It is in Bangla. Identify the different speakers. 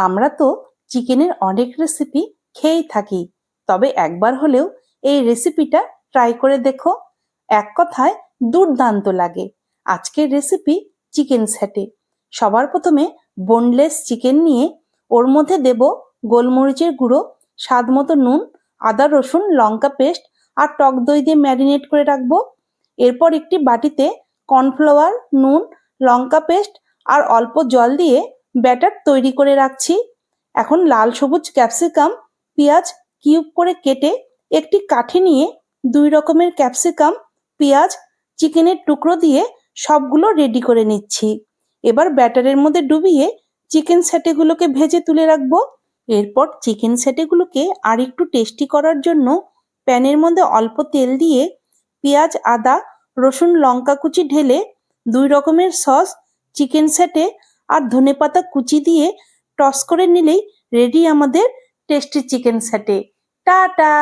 Speaker 1: আমরা তো চিকেনের অনেক রেসিপি খেয়েই থাকি, তবে একবার হলেও এই রেসিপিটা ট্রাই করে দেখো। এক কথায় দুর্দান্ত লাগে। আজকের রেসিপি চিকেন স্যাটে। সবার প্রথমে বোনলেস চিকেন নিয়ে ওর মধ্যে দেব গোলমরিচের গুঁড়ো, স্বাদ মতো নুন, আদা রসুন লঙ্কা পেস্ট আর টক দই দিয়ে ম্যারিনেট করে রাখবো। এরপর একটি বাটিতে কর্নফ্লাওয়ার, নুন, লঙ্কা পেস্ট আর অল্প জল দিয়ে ব্যাটার তৈরি করে রাখছি। এখন লাল সবুজ ক্যাপসিকাম, পেঁয়াজ কিউব করে কেটে একটি কাঠি নিয়ে 2 রকমের ক্যাপসিকাম, পেঁয়াজ, চিকেনের টুকরো দিয়ে সবগুলো রেডি করে নিচ্ছি। এবার ব্যাটারের মধ্যে ডুবিয়ে চিকেন স্যাটেগুলোকে ভেজে তুলে রাখবো। এরপর চিকেন স্যাটেগুলোকে আর একটু টেস্টি করার জন্য প্যানের মধ্যে অল্প তেল দিয়ে পেঁয়াজ, আদা, রসুন, লঙ্কা কুচি ঢেলে 2 রকমের সস, চিকেন স্যাটে আর ধনেপাতা কুচি দিয়ে টস করে নিলেই রেডি আমাদের টেস্টি চিকেন স্যাটে। টাটা।